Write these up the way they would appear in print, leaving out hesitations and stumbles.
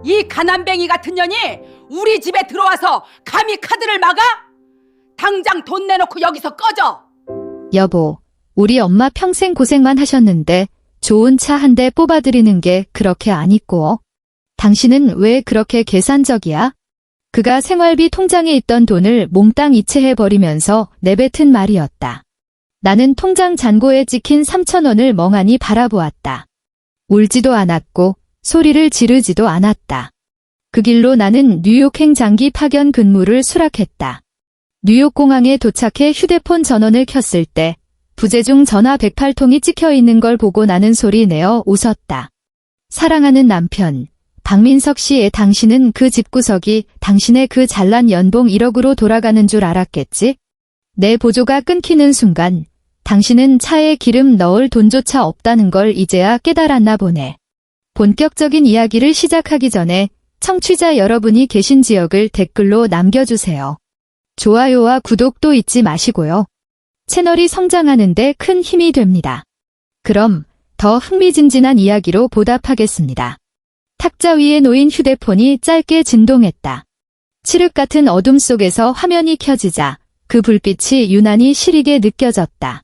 이 가난뱅이 같은 년이 우리 집에 들어와서 감히 카드를 막아? 당장 돈 내놓고 여기서 꺼져. 여보, 우리 엄마 평생 고생만 하셨는데 좋은 차 한 대 뽑아드리는 게 그렇게 안 있고. 당신은 왜 그렇게 계산적이야? 그가 생활비 통장에 있던 돈을 몽땅 이체해버리면서 내뱉은 말이었다. 나는 통장 잔고에 찍힌 3,000원을 멍하니 바라보았다. 울지도 않았고 소리를 지르지도 않았다. 그 길로 나는 뉴욕행 장기 파견 근무를 수락했다. 뉴욕 공항에 도착해 휴대폰 전원을 켰을 때 부재중 전화 108통이 찍혀 있는 걸 보고 나는 소리 내어 웃었다. 사랑하는 남편, 박민석 씨, 당신은 그 집구석이 당신의 그 잘난 연봉 1억으로 돌아가는 줄 알았겠지? 내 보조가 끊기는 순간 당신은 차에 기름 넣을 돈조차 없다는 걸 이제야 깨달았나 보네. 본격적인 이야기를 시작하기 전에 청취자 여러분이 계신 지역을 댓글로 남겨주세요. 좋아요와 구독도 잊지 마시고요. 채널이 성장하는 데 큰 힘이 됩니다. 그럼 더 흥미진진한 이야기로 보답하겠습니다. 탁자 위에 놓인 휴대폰이 짧게 진동했다. 칠흑 같은 어둠 속에서 화면이 켜지자 그 불빛이 유난히 시리게 느껴졌다.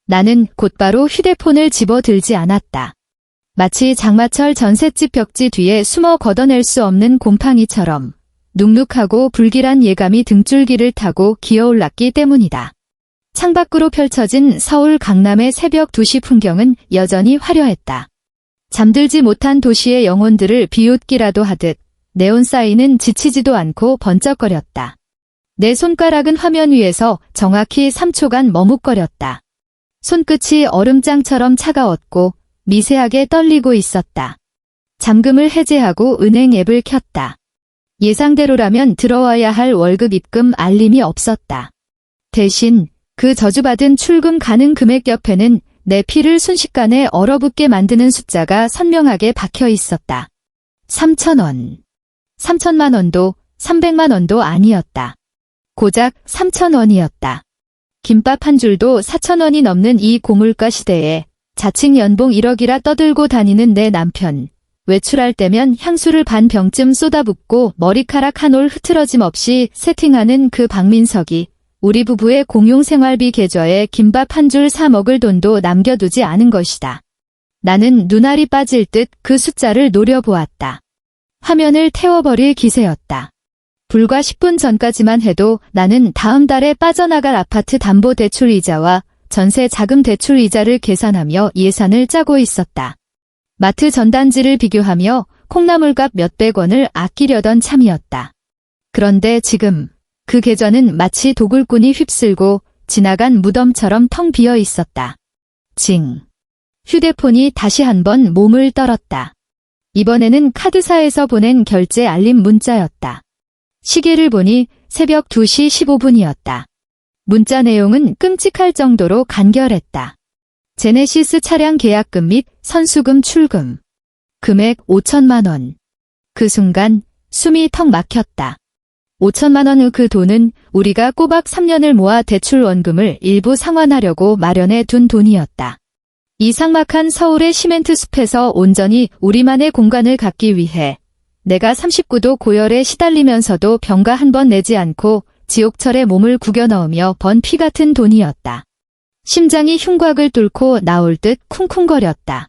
나는 곧바로 휴대폰을 집어들지 않았다. 마치 장마철 전셋집 벽지 뒤에 숨어 걷어낼 수 없는 곰팡이처럼 눅눅하고 불길한 예감이 등줄기를 타고 기어올랐기 때문이다. 창밖으로 펼쳐진 서울 강남의 새벽 2시 풍경은 여전히 화려했다. 잠들지 못한 도시의 영혼들을 비웃기라도 하듯 네온 사인은 지치지도 않고 번쩍거렸다. 내 손가락은 화면 위에서 정확히 3초간 머뭇거렸다. 손끝이 얼음장처럼 차가웠고 미세하게 떨리고 있었다. 잠금을 해제하고 은행 앱을 켰다. 예상대로라면 들어와야 할 월급 입금 알림이 없었다. 대신 그 저주받은 출금 가능 금액 옆에는 내 피를 순식간에 얼어붙게 만드는 숫자가 선명하게 박혀 있었다. 3,000원. 3천만 원도 300만 원도 아니었다. 고작 3,000원이었다. 김밥 한 줄도 4,000원이 넘는 이 고물가 시대에 자칭 연봉 1억이라 떠들고 다니는 내 남편. 외출할 때면 향수를 반 병쯤 쏟아붓고 머리카락 한 올 흐트러짐 없이 세팅하는 그 박민석이 우리 부부의 공용 생활비 계좌에 김밥 한 줄 사 먹을 돈도 남겨두지 않은 것이다. 나는 눈알이 빠질 듯 그 숫자를 노려보았다. 화면을 태워버릴 기세였다. 불과 10분 전까지만 해도 나는 다음 달에 빠져나갈 아파트 담보대출 이자와 전세 자금 대출 이자를 계산하며 예산을 짜고 있었다. 마트 전단지를 비교하며 콩나물값 몇백 원을 아끼려던 참이었다. 그런데 지금 그 계좌는 마치 도굴꾼이 휩쓸고 지나간 무덤처럼 텅 비어 있었다. 징. 휴대폰이 다시 한번 몸을 떨었다. 이번에는 카드사에서 보낸 결제 알림 문자였다. 시계를 보니 새벽 2시 15분이었다. 문자 내용은 끔찍할 정도로 간결했다. 제네시스 차량 계약금 및 선수금 출금. 금액 5천만 원. 그 순간 숨이 턱 막혔다. 5천만 원의 그 돈은 우리가 꼬박 3년을 모아 대출 원금을 일부 상환하려고 마련해 둔 돈이었다. 이 삭막한 서울의 시멘트 숲에서 온전히 우리만의 공간을 갖기 위해 내가 39도 고열에 시달리면서도 병가 한 번 내지 않고 지옥철에 몸을 구겨 넣으며 번 피 같은 돈이었다. 심장이 흉곽을 뚫고 나올 듯 쿵쿵거렸다.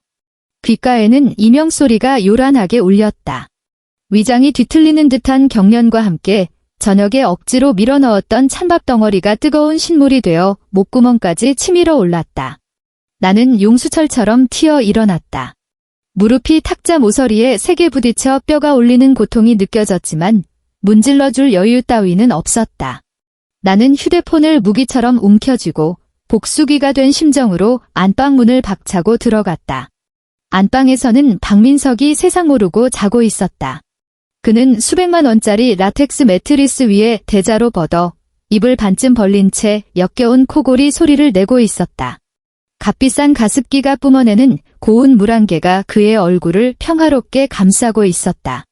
귓가에는 이명 소리가 요란하게 울렸다. 위장이 뒤틀리는 듯한 경련과 함께 저녁에 억지로 밀어넣었던 찬밥 덩어리가 뜨거운 신물이 되어 목구멍까지 치밀어 올랐다. 나는 용수철처럼 튀어 일어났다. 무릎이 탁자 모서리에 세게 부딪혀 뼈가 울리는 고통이 느껴졌지만 문질러줄 여유 따위는 없었다. 나는 휴대폰을 무기처럼 움켜쥐고 복수기가 된 심정으로 안방문을 박차고 들어갔다. 안방에서는 박민석이 세상 모르고 자고 있었다. 그는 수백만 원짜리 라텍스 매트리스 위에 대자로 뻗어 입을 반쯤 벌린 채 역겨운 코골이 소리를 내고 있었다. 값비싼 가습기가 뿜어내는 고운 물 한 개가 그의 얼굴을 평화롭게 감싸고 있었다.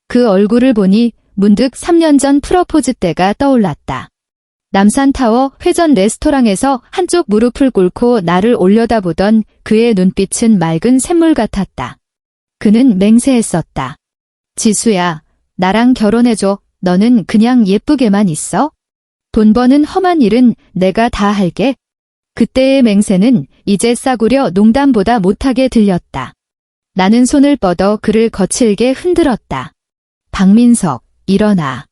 그 얼굴을 보니 문득 3년 전 프러포즈 때가 떠올랐다. 남산타워 회전 레스토랑에서 한쪽 무릎을 꿇고 나를 올려다보던 그의 눈빛은 맑은 샘물 같았다. 그는 맹세했었다. 지수야, 나랑 결혼해줘. 너는 그냥 예쁘게만 있어. 돈 버는 험한 일은 내가 다 할게. 그때의 맹세는 이제 싸구려 농담보다 못하게 들렸다. 나는 손을 뻗어 그를 거칠게 흔들었다. 박민석, 일어나.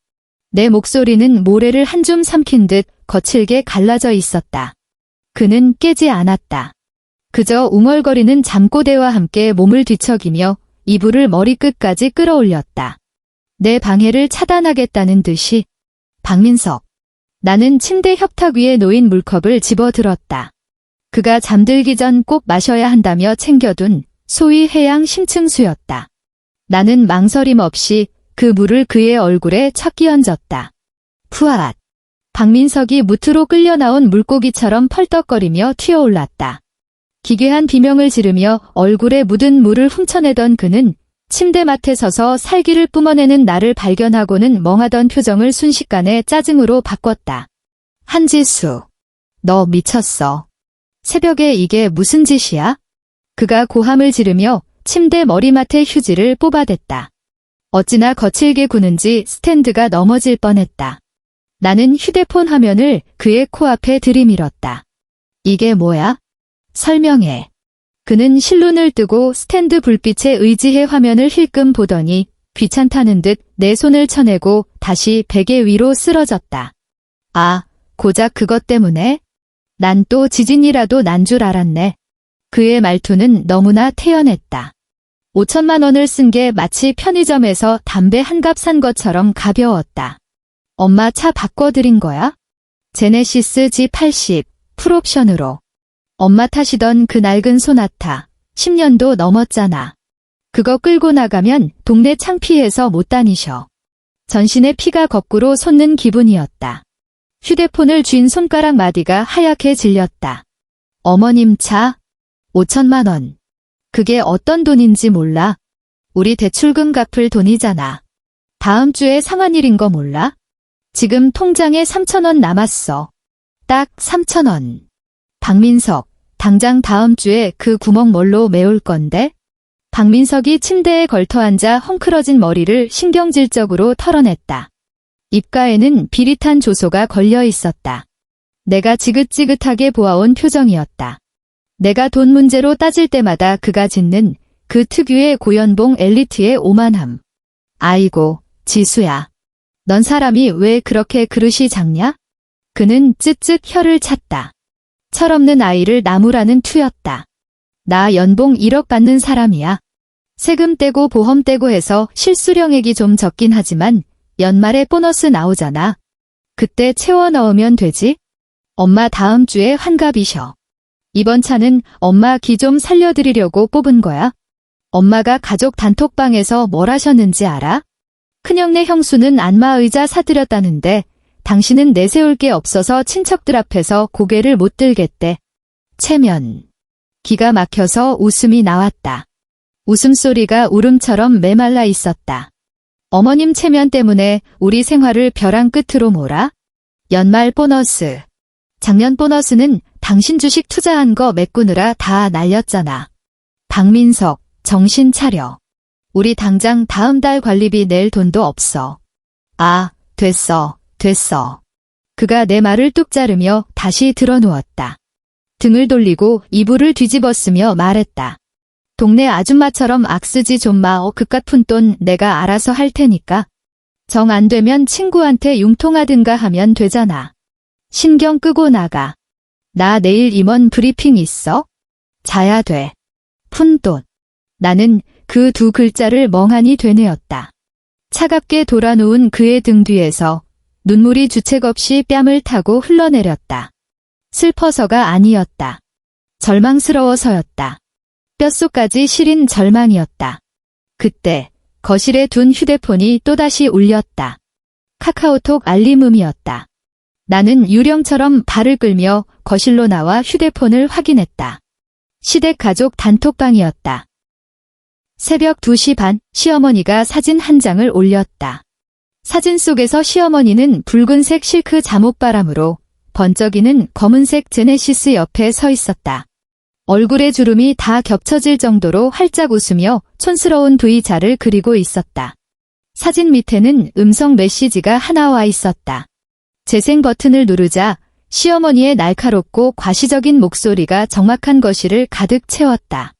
내 목소리는 모래를 한 줌 삼킨 듯 거칠게 갈라져 있었다. 그는 깨지 않았다. 그저 웅얼거리는 잠꼬대와 함께 몸을 뒤척이며 이불을 머리끝까지 끌어올렸다. 내 방해를 차단하겠다는 듯이. 박민석. 나는 침대 협탁 위에 놓인 물컵을 집어들었다. 그가 잠들기 전 꼭 마셔야 한다며 챙겨둔 소위 해양 심층수였다. 나는 망설임 없이 그 물을 그의 얼굴에 척 끼얹었다. 푸앗. 박민석이 무트로 끌려 나온 물고기처럼 펄떡거리며 튀어올랐다. 기괴한 비명을 지르며 얼굴에 묻은 물을 훔쳐내던 그는 침대맡에 서서 살기를 뿜어내는 나를 발견하고는 멍하던 표정을 순식간에 짜증으로 바꿨다. 한지수, 너 미쳤어. 새벽에 이게 무슨 짓이야? 그가 고함을 지르며 침대 머리맡에 휴지를 뽑아댔다. 어찌나 거칠게 구는지 스탠드가 넘어질 뻔했다. 나는 휴대폰 화면을 그의 코앞에 들이밀었다. 이게 뭐야? 설명해. 그는 실눈을 뜨고 스탠드 불빛에 의지해 화면을 힐끔 보더니 귀찮다는 듯 내 손을 쳐내고 다시 베개 위로 쓰러졌다. 아, 고작 그것 때문에? 난 또 지진이라도 난 줄 알았네. 그의 말투는 너무나 태연했다. 5천만 원을 쓴 게 마치 편의점에서 담배 한 갑 산 것처럼 가벼웠다. 엄마 차 바꿔드린 거야? 제네시스 G80 풀옵션으로. 엄마 타시던 그 낡은 소나타 10년도 넘었잖아. 그거 끌고 나가면 동네 창피해서 못 다니셔. 전신에 피가 거꾸로 솟는 기분이었다. 휴대폰을 쥔 손가락 마디가 하얗게 질렸다. 어머님 차? 5천만 원. 그게 어떤 돈인지 몰라. 우리 대출금 갚을 돈이잖아. 다음 주에 상환일인 거 몰라? 지금 통장에 3,000원 남았어. 딱 3,000원. 박민석, 당장 다음 주에 그 구멍 뭘로 메울 건데? 박민석이 침대에 걸터앉아 헝클어진 머리를 신경질적으로 털어냈다. 입가에는 비릿한 조소가 걸려 있었다. 내가 지긋지긋하게 보아온 표정이었다. 내가 돈 문제로 따질 때마다 그가 짓는 그 특유의 고연봉 엘리트의 오만함. 아이고, 지수야. 넌 사람이 왜 그렇게 그릇이 작냐? 그는 쯧쯧 혀를 찼다. 철없는 아이를 나무라는 투였다. 나 연봉 1억 받는 사람이야. 세금 떼고 보험 떼고 해서 실수령액이 좀 적긴 하지만 연말에 보너스 나오잖아. 그때 채워 넣으면 되지? 엄마 다음 주에 환갑이셔. 이번 차는 엄마 기 좀 살려드리려고 뽑은 거야. 엄마가 가족 단톡방에서 뭘 하셨는지 알아? 큰형네 형수는 안마의자 사드렸다는데 당신은 내세울 게 없어서 친척들 앞에서 고개를 못 들겠대. 체면. 기가 막혀서 웃음이 나왔다. 웃음소리가 울음처럼 메말라 있었다. 어머님 체면 때문에 우리 생활을 벼랑 끝으로 몰아? 연말 보너스. 작년 보너스는 당신 주식 투자한 거 메꾸느라 다 날렸잖아. 박민석, 정신 차려. 우리 당장 다음 달 관리비 낼 돈도 없어. 아, 됐어. 그가 내 말을 뚝 자르며 다시 드러누웠다. 등을 돌리고 이불을 뒤집어쓰며 말했다. 동네 아줌마처럼 악쓰지 좀 마. 그깟 푼돈 내가 알아서 할 테니까. 정 안 되면 친구한테 융통하든가 하면 되잖아. 신경 끄고 나가. 나 내일 임원 브리핑 있어? 자야 돼. 푼돈. 나는 그 두 글자를 멍하니 되뇌었다. 차갑게 돌아누운 그의 등 뒤에서 눈물이 주책 없이 뺨을 타고 흘러내렸다. 슬퍼서가 아니었다. 절망스러워서였다. 뼛속까지 시린 절망이었다. 그때 거실에 둔 휴대폰이 또다시 울렸다. 카카오톡 알림음이었다. 나는 유령처럼 발을 끌며 거실로 나와 휴대폰을 확인했다. 시댁 가족 단톡방이었다. 새벽 2시 반 시어머니가 사진 한 장을 올렸다. 사진 속에서 시어머니는 붉은색 실크 잠옷바람으로 번쩍이는 검은색 제네시스 옆에 서 있었다. 얼굴에 주름이 다 겹쳐질 정도로 활짝 웃으며 촌스러운 V자를 그리고 있었다. 사진 밑에는 음성 메시지가 하나 와 있었다. 재생 버튼을 누르자 시어머니의 날카롭고 과시적인 목소리가 적막한 거실을 가득 채웠다.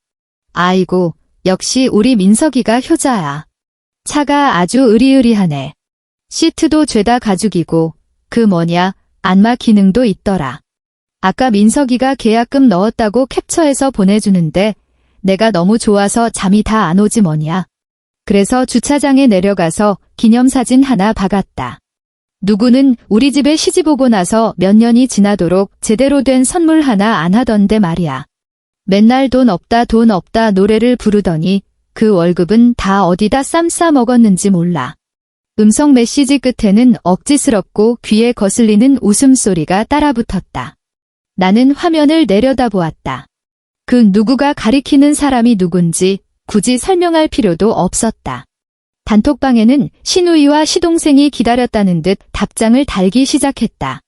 아이고, 역시 우리 민석이가 효자야. 차가 아주 으리으리하네. 시트도 죄다 가죽이고, 그 뭐냐, 안마 기능도 있더라. 아까 민석이가 계약금 넣었다고 캡처해서 보내주는데 내가 너무 좋아서 잠이 다 안 오지 뭐냐. 그래서 주차장에 내려가서 기념사진 하나 박았다. 누구는 우리 집에 시집 오고 나서 몇 년이 지나도록 제대로 된 선물 하나 안 하던데 말이야. 맨날 돈 없다 노래를 부르더니 그 월급은 다 어디다 쌈 싸 먹었는지 몰라. 음성 메시지 끝에는 억지스럽고 귀에 거슬리는 웃음소리가 따라붙었다. 나는 화면을 내려다보았다. 그 누구가 가리키는 사람이 누군지 굳이 설명할 필요도 없었다. 단톡방에는 시누이와 시동생이 기다렸다는 듯 답장을 달기 시작했다.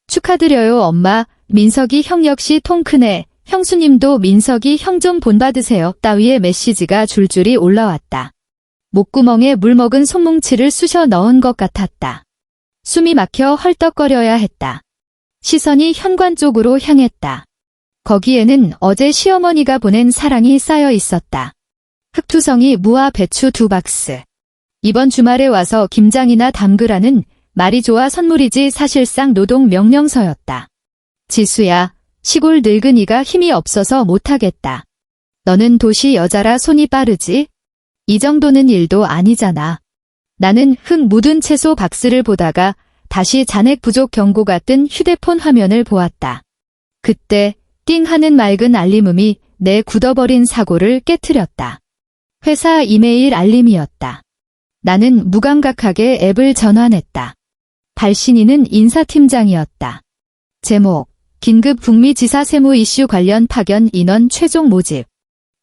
축하드려요 엄마, 민석이 형 역시 통 크네. 형수님도 민석이 형 좀 본받으세요. 따위의 메시지가 줄줄이 올라왔다. 목구멍에 물 먹은 손뭉치를 쑤셔 넣은 것 같았다. 숨이 막혀 헐떡거려야 했다. 시선이 현관 쪽으로 향했다. 거기에는 어제 시어머니가 보낸 사랑이 쌓여 있었다. 흑투성이 무와 배추 2박스. 이번 주말에 와서 김장이나 담그라는 말이 좋아 선물이지 사실상 노동 명령서였다. 지수야, 시골 늙은이가 힘이 없어서 못하겠다. 너는 도시 여자라 손이 빠르지? 이 정도는 일도 아니잖아. 나는 흙 묻은 채소 박스를 보다가 다시 잔액 부족 경고가 뜬 휴대폰 화면을 보았다. 그때 띵 하는 맑은 알림음이 내 굳어버린 사고를 깨트렸다. 회사 이메일 알림이었다. 나는 무감각하게 앱을 전환했다. 발신인은 인사팀장이었다. 제목, 긴급 북미지사 세무 이슈 관련 파견 인원 최종 모집.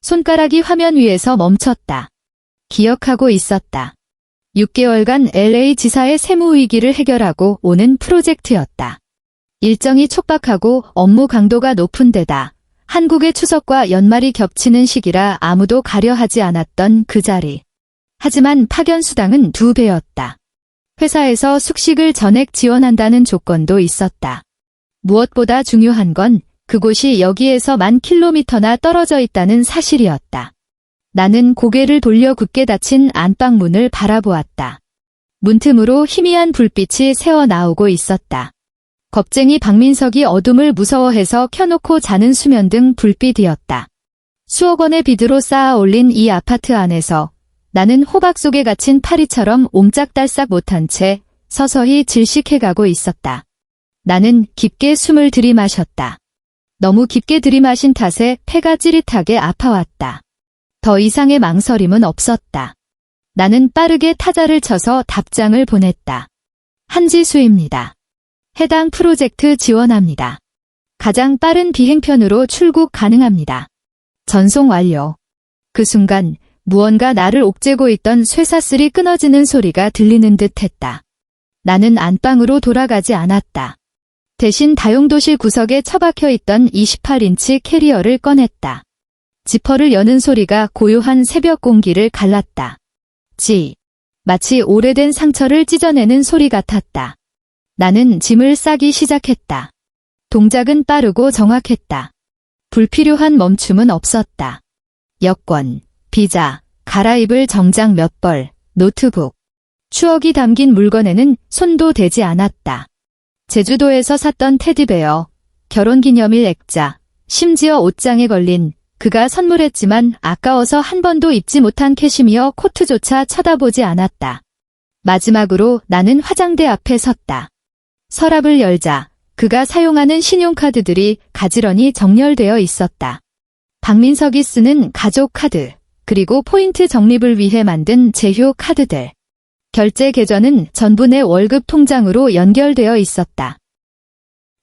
손가락이 화면 위에서 멈췄다. 기억하고 있었다. 6개월간 LA 지사의 세무 위기를 해결하고 오는 프로젝트였다. 일정이 촉박하고 업무 강도가 높은 데다 한국의 추석과 연말이 겹치는 시기라 아무도 가려하지 않았던 그 자리. 하지만 파견 수당은 2배였다. 회사에서 숙식을 전액 지원한다는 조건도 있었다. 무엇보다 중요한 건 그곳이 여기에서 10,000km나 떨어져 있다는 사실이었다. 나는 고개를 돌려 굳게 닫힌 안방 문을 바라보았다. 문틈으로 희미한 불빛이 새어나오고 있었다. 겁쟁이 박민석이 어둠을 무서워해서 켜놓고 자는 수면등 불빛이었다. 수억 원의 비드로 쌓아 올린 이 아파트 안에서 나는 호박 속에 갇힌 파리처럼 옴짝달싹 못한 채 서서히 질식해가고 있었다. 나는 깊게 숨을 들이마셨다. 너무 깊게 들이마신 탓에 폐가 찌릿하게 아파왔다. 더 이상의 망설임은 없었다. 나는 빠르게 타자를 쳐서 답장을 보냈다. 한지수입니다. 해당 프로젝트 지원합니다. 가장 빠른 비행편으로 출국 가능합니다. 전송 완료. 그 순간 무언가 나를 옥죄고 있던 쇠사슬이 끊어지는 소리가 들리는 듯 했다. 나는 안방으로 돌아가지 않았다. 대신 다용도실 구석에 처박혀 있던 28인치 캐리어를 꺼냈다. 지퍼를 여는 소리가 고요한 새벽 공기를 갈랐다. 마치 오래된 상처를 찢어내는 소리 같았다. 나는 짐을 싸기 시작했다. 동작은 빠르고 정확했다. 불필요한 멈춤은 없었다. 여권, 비자, 갈아입을 정장 몇 벌, 노트북. 추억이 담긴 물건에는 손도 대지 않았다. 제주도에서 샀던 테디베어, 결혼기념일 액자, 심지어 옷장에 걸린 그가 선물했지만 아까워서 한 번도 입지 못한 캐시미어 코트조차 쳐다보지 않았다. 마지막으로 나는 화장대 앞에 섰다. 서랍을 열자 그가 사용하는 신용카드들이 가지런히 정렬되어 있었다. 박민석이 쓰는 가족 카드, 그리고 포인트 적립을 위해 만든 제휴 카드들. 결제 계좌는 전부 내 월급 통장으로 연결되어 있었다.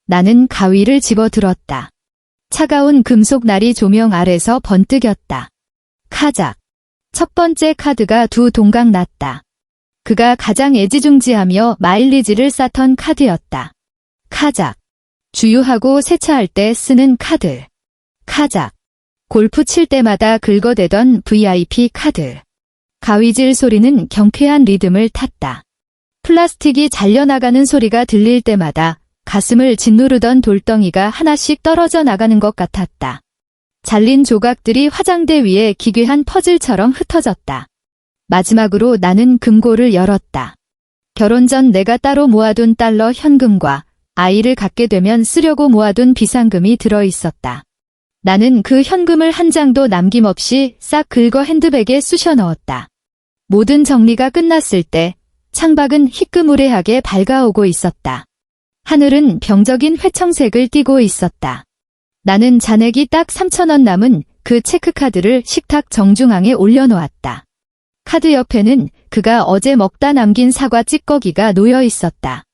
나는 가위를 집어들었다. 차가운 금속 나리 조명 아래서 번뜩였다. 카작. 첫 번째 카드가 2동강 났다. 그가 가장 애지중지하며 마일리지를 쌓던 카드였다. 카작. 주유하고 세차할 때 쓰는 카드. 카작. 골프 칠 때마다 긁어대던 VIP 카드. 가위질 소리는 경쾌한 리듬을 탔다. 플라스틱이 잘려나가는 소리가 들릴 때마다 가슴을 짓누르던 돌덩이가 하나씩 떨어져 나가는 것 같았다. 잘린 조각들이 화장대 위에 기괴한 퍼즐처럼 흩어졌다. 마지막으로 나는 금고를 열었다. 결혼 전 내가 따로 모아둔 달러 현금과 아이를 갖게 되면 쓰려고 모아둔 비상금이 들어있었다. 나는 그 현금을 한 장도 남김없이 싹 긁어 핸드백에 쑤셔 넣었다. 모든 정리가 끝났을 때 창밖은 희끄무레하게 밝아오고 있었다. 하늘은 병적인 회청색을 띠고 있었다. 나는 잔액이 딱 3,000원 남은 그 체크카드를 식탁 정중앙에 올려놓았다. 카드 옆에는 그가 어제 먹다 남긴 사과 찌꺼기가 놓여 있었다.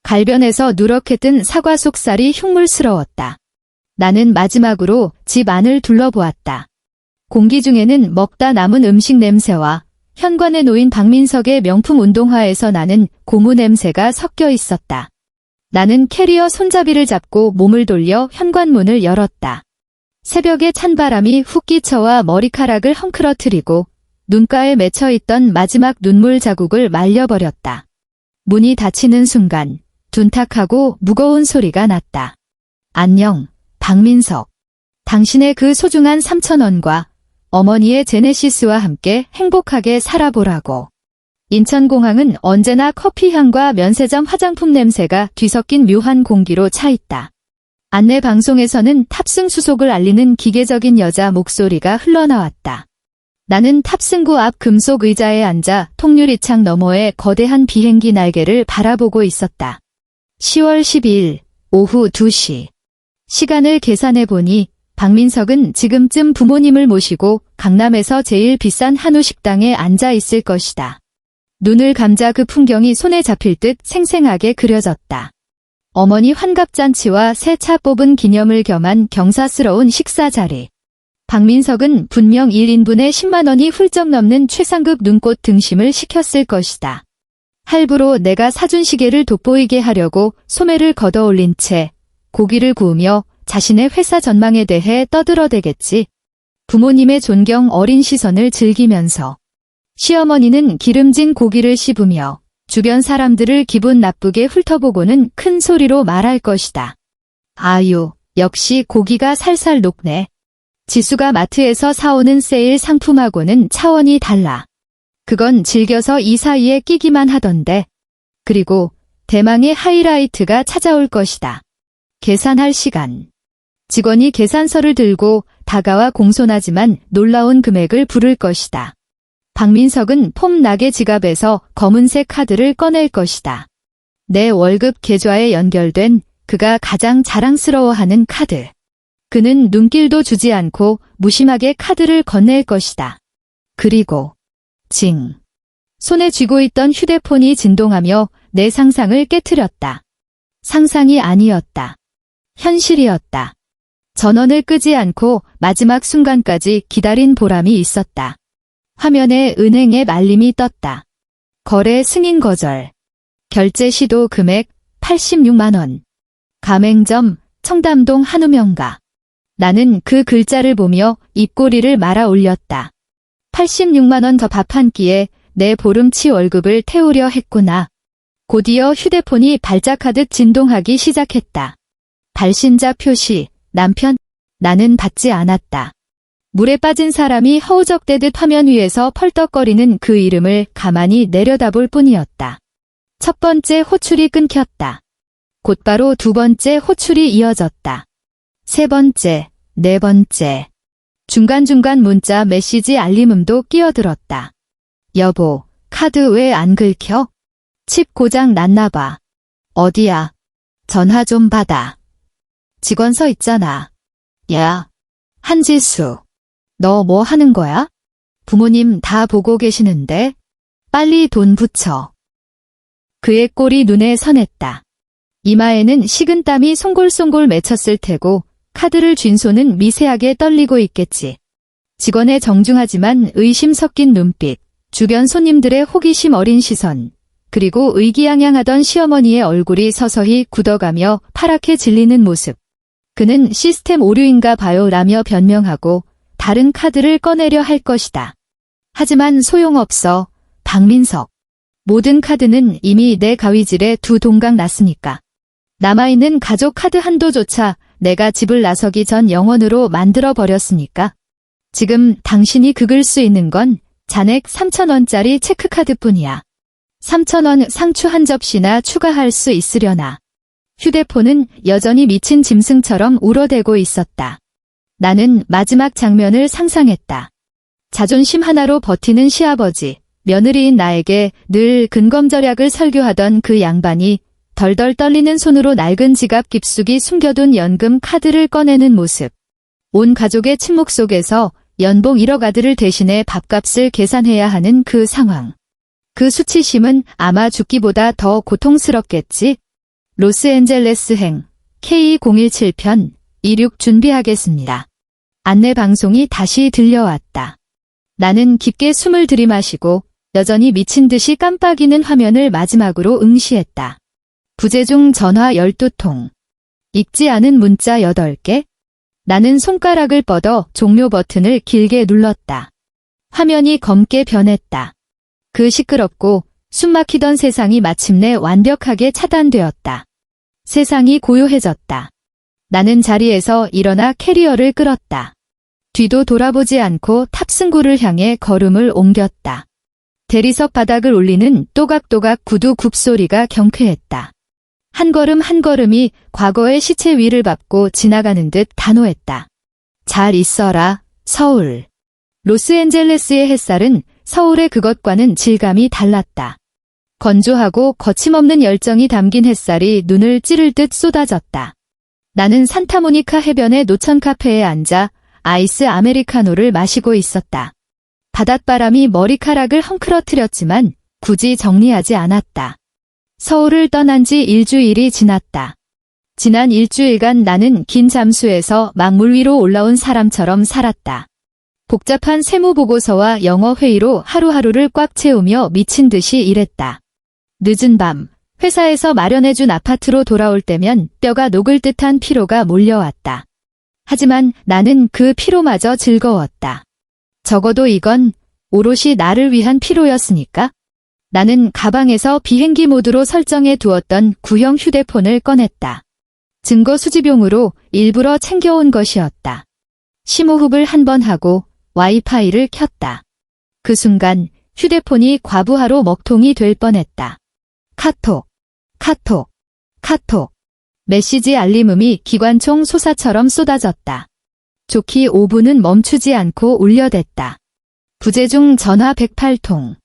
갈변에서 누렇게 뜬 사과 속살이 흉물스러웠다. 나는 마지막으로 집 안을 둘러보았다. 공기 중에는 먹다 남은 음식 냄새와 현관에 놓인 박민석의 명품 운동화에서 나는 고무 냄새가 섞여 있었다. 나는 캐리어 손잡이를 잡고 몸을 돌려 현관문을 열었다. 새벽의 찬바람이 훅 끼쳐와 머리카락을 헝클어뜨리고 눈가에 맺혀있던 마지막 눈물 자국을 말려버렸다. 문이 닫히는 순간 둔탁하고 무거운 소리가 났다. 안녕, 박민석. 당신의 그 소중한 3,000원과 어머니의 제네시스와 함께 행복하게 살아보라고. 인천공항은 언제나 커피향과 면세점 화장품 냄새가 뒤섞인 묘한 공기로 차있다. 안내 방송에서는 탑승 수속을 알리는 기계적인 여자 목소리가 흘러나왔다. 나는 탑승구 앞 금속 의자에 앉아 통유리창 너머의 거대한 비행기 날개를 바라보고 있었다. 10월 12일 오후 2시. 시간을 계산해보니 박민석은 지금쯤 부모님을 모시고 강남에서 제일 비싼 한우 식당에 앉아 있을 것이다. 눈을 감자 그 풍경이 손에 잡힐 듯 생생하게 그려졌다. 어머니 환갑잔치와 새 차 뽑은 기념을 겸한 경사스러운 식사 자리. 박민석은 분명 1인분에 10만 원이 훌쩍 넘는 최상급 눈꽃 등심을 시켰을 것이다. 할부로 내가 사준 시계를 돋보이게 하려고 소매를 걷어올린 채 고기를 구우며 자신의 회사 전망에 대해 떠들어대겠지. 부모님의 존경 어린 시선을 즐기면서 시어머니는 기름진 고기를 씹으며 주변 사람들을 기분 나쁘게 훑어보고는 큰 소리로 말할 것이다. 아유, 역시 고기가 살살 녹네. 지수가 마트에서 사오는 세일 상품하고는 차원이 달라. 그건 즐겨서 이 사이에 끼기만 하던데. 그리고 대망의 하이라이트가 찾아올 것이다. 계산할 시간. 직원이 계산서를 들고 다가와 공손하지만 놀라운 금액을 부를 것이다. 박민석은 폼나게 지갑에서 검은색 카드를 꺼낼 것이다. 내 월급 계좌에 연결된 그가 가장 자랑스러워하는 카드. 그는 눈길도 주지 않고 무심하게 카드를 건넬 것이다. 그리고 징. 손에 쥐고 있던 휴대폰이 진동하며 내 상상을 깨트렸다. 상상이 아니었다. 현실이었다. 전원을 끄지 않고 마지막 순간까지 기다린 보람이 있었다. 화면에 은행의 알림이 떴다. 거래 승인 거절. 결제 시도 금액 86만 원. 가맹점 청담동 한우명가. 나는 그 글자를 보며 입꼬리를 말아 올렸다. 86만 원 더 밥 한 끼에 내 보름치 월급을 태우려 했구나. 곧이어 휴대폰이 발작하듯 진동하기 시작했다. 발신자 표시, 남편. 나는 받지 않았다. 물에 빠진 사람이 허우적대듯 화면 위에서 펄떡거리는 그 이름을 가만히 내려다볼 뿐이었다. 첫 번째 호출이 끊겼다. 곧바로 두 번째 호출이 이어졌다. 세 번째, 네 번째. 중간중간 문자 메시지 알림음도 끼어들었다. 여보, 카드 왜 안 긁혀? 칩 고장 났나봐. 어디야? 전화 좀 받아. 직원 서 있잖아. 야, 한지수. 너 뭐 하는 거야? 부모님 다 보고 계시는데? 빨리 돈 붙여. 그의 꼴이 눈에 선했다. 이마에는 식은땀이 송골송골 맺혔을 테고 카드를 쥔 손은 미세하게 떨리고 있겠지. 직원의 정중하지만 의심 섞인 눈빛, 주변 손님들의 호기심 어린 시선, 그리고 의기양양하던 시어머니의 얼굴이 서서히 굳어가며 파랗게 질리는 모습. 그는 시스템 오류인가 봐요 라며 변명하고 다른 카드를 꺼내려 할 것이다. 하지만 소용없어. 박민석. 모든 카드는 이미 내 가위질에 두 동강 났으니까. 남아있는 가족 카드 한도조차 내가 집을 나서기 전 영원으로 만들어버렸으니까. 지금 당신이 긁을 수 있는 건 잔액 3,000원짜리 체크카드뿐이야. 3,000원 상추 한 접시나 추가할 수 있으려나. 휴대폰은 여전히 미친 짐승처럼 울어대고 있었다. 나는 마지막 장면을 상상했다. 자존심 하나로 버티는 시아버지, 며느리인 나에게 늘 근검절약을 설교하던 그 양반이 덜덜 떨리는 손으로 낡은 지갑 깊숙이 숨겨둔 연금 카드를 꺼내는 모습. 온 가족의 침묵 속에서 연봉 1억 아들을 대신해 밥값을 계산해야 하는 그 상황. 그 수치심은 아마 죽기보다 더 고통스럽겠지. 로스앤젤레스행 K201편 26 준비하겠습니다. 안내 방송이 다시 들려왔다. 나는 깊게 숨을 들이마시고 여전히 미친 듯이 깜빡이는 화면을 마지막으로 응시했다. 부재중 전화 12통. 읽지 않은 문자 8개. 나는 손가락을 뻗어 종료 버튼을 길게 눌렀다. 화면이 검게 변했다. 그 시끄럽고 숨막히던 세상이 마침내 완벽하게 차단되었다. 세상이 고요해졌다. 나는 자리에서 일어나 캐리어를 끌었다. 뒤도 돌아보지 않고 탑승구를 향해 걸음을 옮겼다. 대리석 바닥을 울리는 또각또각 구두 굽소리가 경쾌했다. 한 걸음 한 걸음이 과거의 시체 위를 밟고 지나가는 듯 단호했다. 잘 있어라, 서울. 로스앤젤레스의 햇살은 서울의 그것과는 질감이 달랐다. 건조하고 거침없는 열정이 담긴 햇살이 눈을 찌를 듯 쏟아졌다. 나는 산타모니카 해변의 노천 카페에 앉아 아이스 아메리카노를 마시고 있었다. 바닷바람이 머리카락을 헝클어뜨렸지만 굳이 정리하지 않았다. 서울을 떠난 지 일주일이 지났다. 지난 일주일간 나는 긴 잠수에서 막 물 위로 올라온 사람처럼 살았다. 복잡한 세무보고서와 영어회의로 하루하루를 꽉 채우며 미친 듯이 일했다. 늦은 밤, 회사에서 마련해준 아파트로 돌아올 때면 뼈가 녹을 듯한 피로가 몰려왔다. 하지만 나는 그 피로마저 즐거웠다. 적어도 이건 오롯이 나를 위한 피로였으니까. 나는 가방에서 비행기 모드로 설정해 두었던 구형 휴대폰을 꺼냈다. 증거 수집용으로 일부러 챙겨온 것이었다. 심호흡을 한 번 하고 와이파이를 켰다. 그 순간 휴대폰이 과부하로 먹통이 될 뻔했다. 카톡, 카톡, 카톡. 메시지 알림음이 기관총 솟아처럼 쏟아졌다. 좋기 5분은 멈추지 않고 울려댔다. 부재중 전화 108통.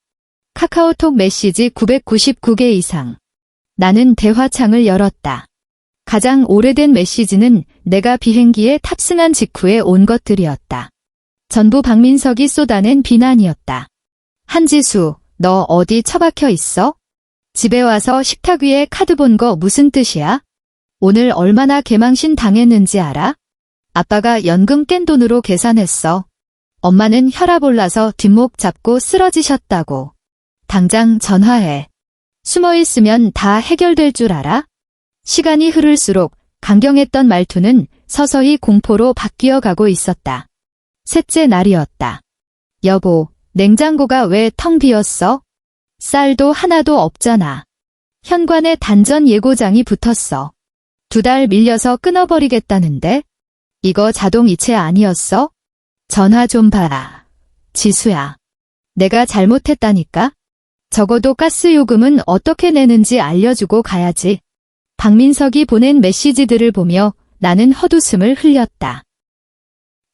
카카오톡 메시지 999개 이상. 나는 대화창을 열었다. 가장 오래된 메시지는 내가 비행기에 탑승한 직후에 온 것들이었다. 전부 박민석이 쏟아낸 비난이었다. 한지수, 너 어디 처박혀 있어? 집에 와서 식탁 위에 카드 본 거 무슨 뜻이야? 오늘 얼마나 개망신 당했는지 알아? 아빠가 연금 깬 돈으로 계산했어. 엄마는 혈압 올라서 뒷목 잡고 쓰러지셨다고. 당장 전화해. 숨어 있으면 다 해결될 줄 알아? 시간이 흐를수록 강경했던 말투는 서서히 공포로 바뀌어 가고 있었다. 셋째 날이었다. 여보, 냉장고가 왜 텅 비었어? 쌀도 하나도 없잖아. 현관에 단전 예고장이 붙었어. 2달 밀려서 끊어버리겠다는데? 이거 자동 이체 아니었어? 전화 좀 봐라. 지수야. 내가 잘못했다니까? 적어도 가스 요금은 어떻게 내는지 알려주고 가야지. 박민석이 보낸 메시지들을 보며 나는 헛웃음을 흘렸다.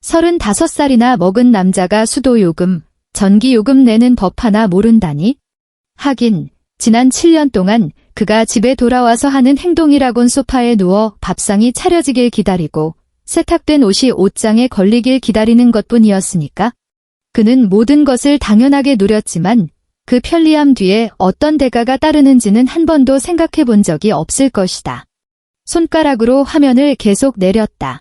35살이나 먹은 남자가 수도요금, 전기요금 내는 법 하나 모른다니? 하긴 지난 7년 동안 그가 집에 돌아와서 하는 행동이라곤 소파에 누워 밥상이 차려지길 기다리고 세탁된 옷이 옷장에 걸리길 기다리는 것뿐이었으니까. 그는 모든 것을 당연하게 누렸지만 그 편리함 뒤에 어떤 대가가 따르는지는 한 번도 생각해 본 적이 없을 것이다. 손가락으로 화면을 계속 내렸다.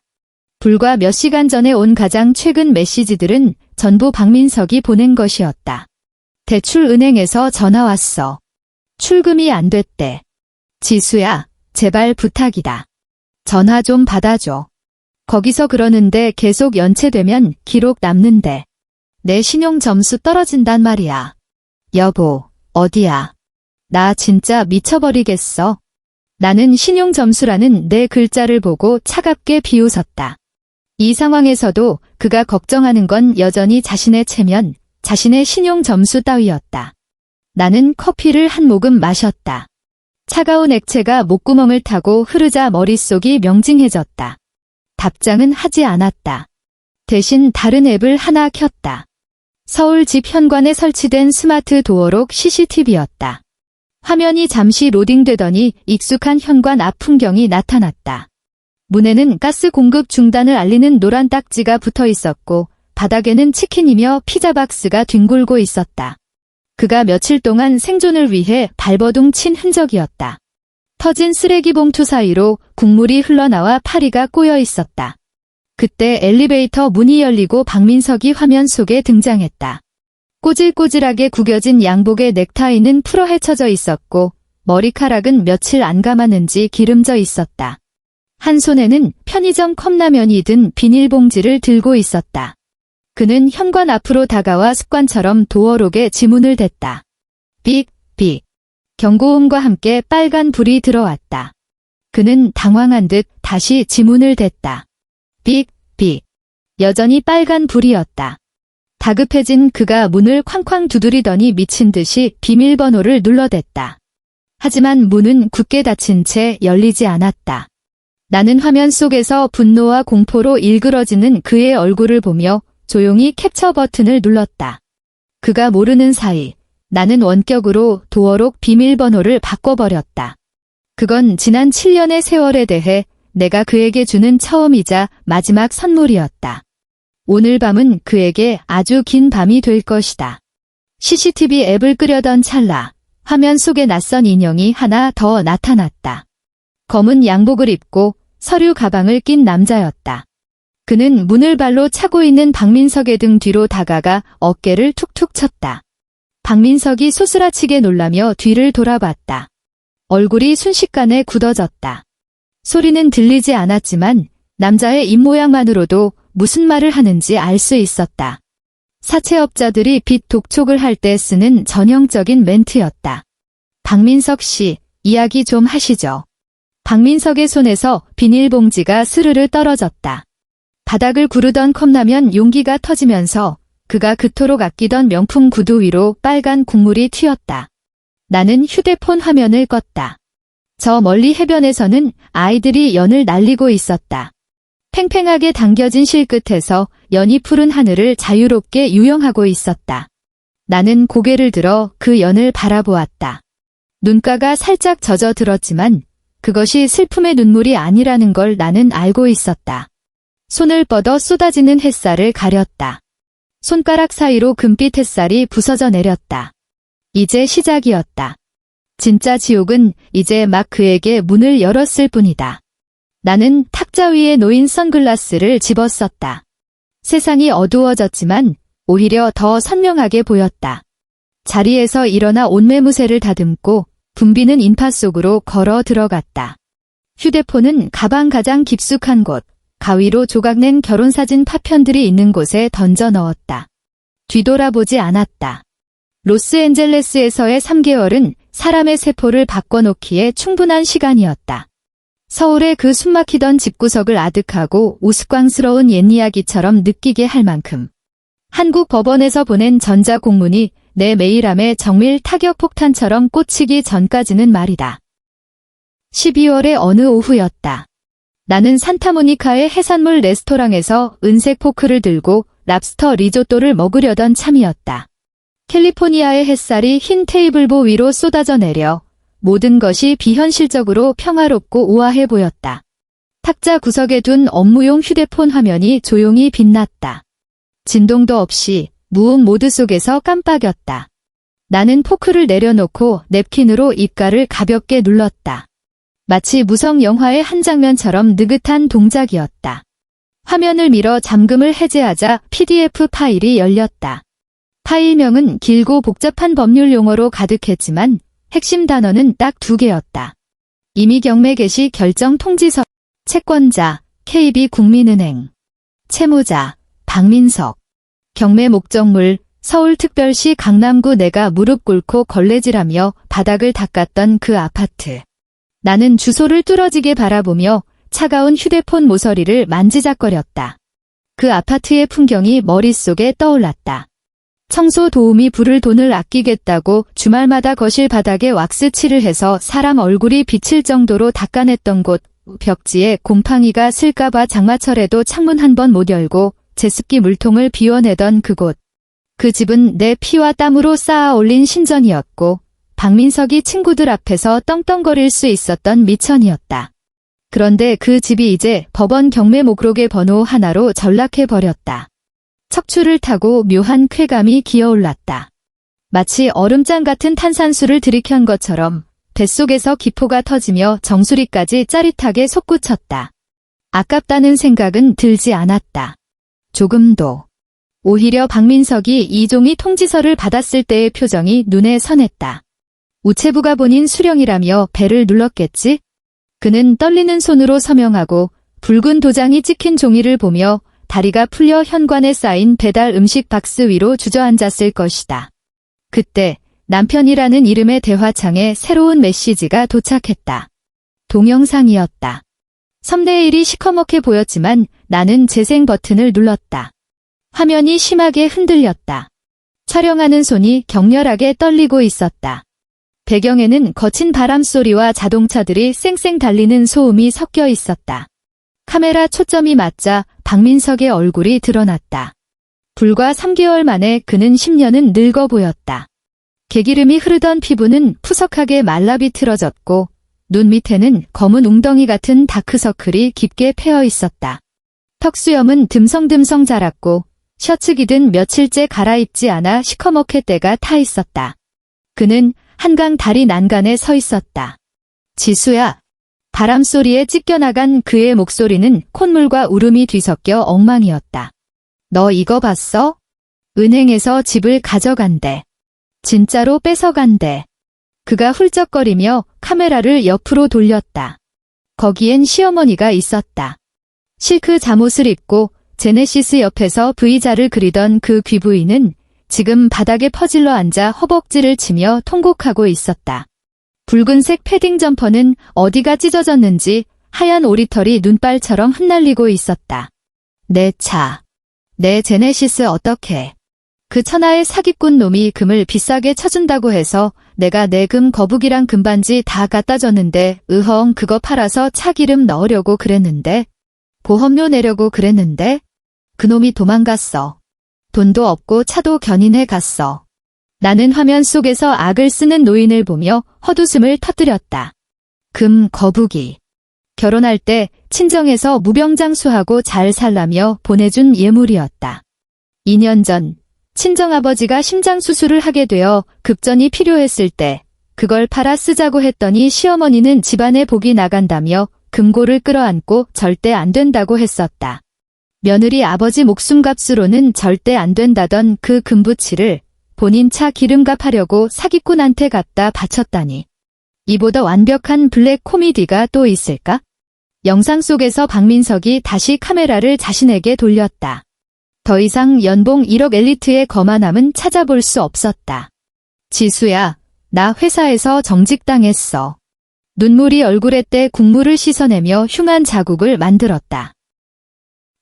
불과 몇 시간 전에 온 가장 최근 메시지들은 전부 박민석이 보낸 것이었다. 대출은행에서 전화 왔어. 출금이 안 됐대. 지수야, 제발 부탁이다. 전화 좀 받아줘. 거기서 그러는데 계속 연체되면 기록 남는데. 내 신용 점수 떨어진단 말이야. 여보, 어디야? 나 진짜 미쳐버리겠어. 나는 신용 점수라는 내 글자를 보고 차갑게 비웃었다. 이 상황에서도 그가 걱정하는 건 여전히 자신의 체면, 자신의 신용 점수 따위였다. 나는 커피를 한 모금 마셨다. 차가운 액체가 목구멍을 타고 흐르자 머릿속이 명징해졌다. 답장은 하지 않았다. 대신 다른 앱을 하나 켰다. 서울 집 현관에 설치된 스마트 도어록 CCTV였다. 화면이 잠시 로딩되더니 익숙한 현관 앞 풍경이 나타났다. 문에는 가스 공급 중단을 알리는 노란 딱지가 붙어 있었고 바닥에는 치킨이며 피자 박스가 뒹굴고 있었다. 그가 며칠 동안 생존을 위해 발버둥 친 흔적이었다. 터진 쓰레기 봉투 사이로 국물이 흘러나와 파리가 꼬여 있었다. 그때 엘리베이터 문이 열리고 박민석이 화면 속에 등장했다. 꼬질꼬질하게 구겨진 양복의 넥타이는 풀어 헤쳐져 있었고 머리카락은 며칠 안 감았는지 기름져 있었다. 한 손에는 편의점 컵라면이 든 비닐봉지를 들고 있었다. 그는 현관 앞으로 다가와 습관처럼 도어록에 지문을 댔다. 삑, 삑. 경고음과 함께 빨간 불이 들어왔다. 그는 당황한 듯 다시 지문을 댔다. 삑, 삑. 여전히 빨간 불이었다. 다급해진 그가 문을 쾅쾅 두드리더니 미친 듯이 비밀번호를 눌러댔다. 하지만 문은 굳게 닫힌 채 열리지 않았다. 나는 화면 속에서 분노와 공포로 일그러지는 그의 얼굴을 보며 조용히 캡처 버튼을 눌렀다. 그가 모르는 사이 나는 원격으로 도어록 비밀번호를 바꿔버렸다. 그건 지난 7년의 세월에 대해 내가 그에게 주는 처음이자 마지막 선물이었다. 오늘 밤은 그에게 아주 긴 밤이 될 것이다. CCTV 앱을 끄려던 찰나 화면 속에 낯선 인형이 하나 더 나타났다. 검은 양복을 입고 서류 가방을 낀 남자였다. 그는 문을 발로 차고 있는 박민석의 등 뒤로 다가가 어깨를 툭툭 쳤다. 박민석이 소스라치게 놀라며 뒤를 돌아봤다. 얼굴이 순식간에 굳어졌다. 소리는 들리지 않았지만 남자의 입모양만으로도 무슨 말을 하는지 알 수 있었다. 사채업자들이 빚 독촉을 할 때 쓰는 전형적인 멘트였다. 박민석 씨, 이야기 좀 하시죠. 박민석의 손에서 비닐봉지가 스르르 떨어졌다. 바닥을 구르던 컵라면 용기가 터지면서 그가 그토록 아끼던 명품 구두 위로 빨간 국물이 튀었다. 나는 휴대폰 화면을 껐다. 저 멀리 해변에서는 아이들이 연을 날리고 있었다. 팽팽하게 당겨진 실 끝에서 연이 푸른 하늘을 자유롭게 유영하고 있었다. 나는 고개를 들어 그 연을 바라보았다. 눈가가 살짝 젖어들었지만 그것이 슬픔의 눈물이 아니라는 걸 나는 알고 있었다. 손을 뻗어 쏟아지는 햇살을 가렸다. 손가락 사이로 금빛 햇살이 부서져 내렸다. 이제 시작이었다. 진짜 지옥은 이제 막 그에게 문을 열었을 뿐이다. 나는 탁자 위에 놓인 선글라스를 집었었다. 세상이 어두워졌지만 오히려 더 선명하게 보였다. 자리에서 일어나 옷매무새를 다듬고 붐비는 인파 속으로 걸어 들어갔다. 휴대폰은 가방 가장 깊숙한 곳, 가위로 조각낸 결혼사진 파편들이 있는 곳에 던져 넣었다. 뒤돌아보지 않았다. 로스앤젤레스에서의 3개월은 사람의 세포를 바꿔놓기에 충분한 시간이었다. 서울의 그 숨막히던 집구석을 아득하고 우스꽝스러운 옛 이야기처럼 느끼게 할 만큼. 한국 법원에서 보낸 전자공문이 내 메일함에 정밀 타격 폭탄처럼 꽂히기 전까지는 말이다. 12월의 어느 오후였다. 나는 산타모니카의 해산물 레스토랑에서 은색 포크를 들고 랍스터 리조또를 먹으려던 참이었다. 캘리포니아의 햇살이 흰 테이블보 위로 쏟아져 내려 모든 것이 비현실적으로 평화롭고 우아해 보였다. 탁자 구석에 둔 업무용 휴대폰 화면이 조용히 빛났다. 진동도 없이 무음 모드 속에서 깜빡였다. 나는 포크를 내려놓고 냅킨으로 입가를 가볍게 눌렀다. 마치 무성 영화의 한 장면처럼 느긋한 동작이었다. 화면을 밀어 잠금을 해제하자 PDF 파일이 열렸다. 파일명은 길고 복잡한 법률 용어로 가득했지만 핵심 단어는 딱 2개였다. 임의 경매 개시 결정 통지서, 채권자, KB국민은행, 채무자, 박민석. 경매 목적물 서울특별시 강남구 내가 무릎 꿇고 걸레질하며 바닥을 닦았던 그 아파트. 나는 주소를 뚫어지게 바라보며 차가운 휴대폰 모서리를 만지작거렸다. 그 아파트의 풍경이 머릿속에 떠올랐다. 청소 도우미 부를 돈을 아끼겠다고 주말마다 거실 바닥에 왁스칠을 해서 사람 얼굴이 비칠 정도로 닦아냈던 곳, 벽지에 곰팡이가 슬까봐 장마철에도 창문 한 번 못 열고 제습기 물통을 비워내던 그곳. 그 집은 내 피와 땀으로 쌓아 올린 신전이었고 박민석이 친구들 앞에서 떵떵거릴 수 있었던 미천이었다. 그런데 그 집이 이제 법원 경매 목록의 번호 하나로 전락해버렸다. 척추를 타고 묘한 쾌감이 기어올랐다. 마치 얼음장 같은 탄산수를 들이켠 것처럼 뱃속에서 기포가 터지며 정수리까지 짜릿하게 솟구쳤다. 아깝다는 생각은 들지 않았다. 조금도. 오히려 박민석이 이종이 통지서를 받았을 때의 표정이 눈에 선했다. 우체부가 본인 수령이라며 배를 눌렀겠지? 그는 떨리는 손으로 서명하고 붉은 도장이 찍힌 종이를 보며 다리가 풀려 현관에 쌓인 배달 음식 박스 위로 주저앉았을 것이다. 그때 남편이라는 이름의 대화창에 새로운 메시지가 도착했다. 동영상이었다. 썸네일이 시커멓게 보였지만 나는 재생 버튼을 눌렀다. 화면이 심하게 흔들렸다. 촬영하는 손이 격렬하게 떨리고 있었다. 배경에는 거친 바람소리와 자동차들이 쌩쌩 달리는 소음이 섞여 있었다. 카메라 초점이 맞자 박민석의 얼굴이 드러났다. 불과 3개월 만에 그는 10년은 늙어 보였다. 개기름이 흐르던 피부는 푸석하게 말라 비틀어졌고 눈 밑에는 검은 웅덩이 같은 다크서클이 깊게 패어 있었다. 턱수염은 듬성듬성 자랐고 셔츠 기든 며칠째 갈아입지 않아 시커멓게 때가 타 있었다. 그는 한강 다리 난간에 서 있었다. 지수야. 바람소리에 찢겨나간 그의 목소리는 콧물과 울음이 뒤섞여 엉망이었다. 너 이거 봤어? 은행에서 집을 가져간대. 진짜로 뺏어간대. 그가 훌쩍거리며 카메라를 옆으로 돌렸다. 거기엔 시어머니가 있었다. 실크 잠옷을 입고 제네시스 옆에서 V자를 그리던 그 귀부인은 지금 바닥에 퍼질러 앉아 허벅지를 치며 통곡하고 있었다. 붉은색 패딩 점퍼는 어디가 찢어졌는지 하얀 오리털이 눈발처럼 흩날리고 있었다. 내 차. 내 제네시스 어떡해. 그 천하의 사기꾼 놈이 금을 비싸게 쳐준다고 해서 내가 내 금 거북이랑 금반지 다 갖다 줬는데 으헝 그거 팔아서 차 기름 넣으려고 그랬는데 보험료 내려고 그랬는데 그놈이 도망갔어. 돈도 없고 차도 견인해 갔어. 나는 화면 속에서 악을 쓰는 노인을 보며 헛웃음을 터뜨렸다. 금 거북이. 결혼할 때 친정에서 무병장수하고 잘 살라며 보내준 예물이었다. 2년 전 친정아버지가 심장수술을 하게 되어 급전이 필요했을 때 그걸 팔아 쓰자고 했더니 시어머니는 집안에 복이 나간다며 금고를 끌어안고 절대 안 된다고 했었다. 며느리 아버지 목숨값으로는 절대 안 된다던 그 금부치를 본인 차 기름값 하려고 사기꾼한테 갖다 바쳤다니. 이보다 완벽한 블랙 코미디가 또 있을까? 영상 속에서 박민석이 다시 카메라를 자신에게 돌렸다. 더 이상 연봉 1억 엘리트의 거만함은 찾아볼 수 없었다. 지수야, 나 회사에서 정직당했어. 눈물이 얼굴에 때 국물을 씻어내며 흉한 자국을 만들었다.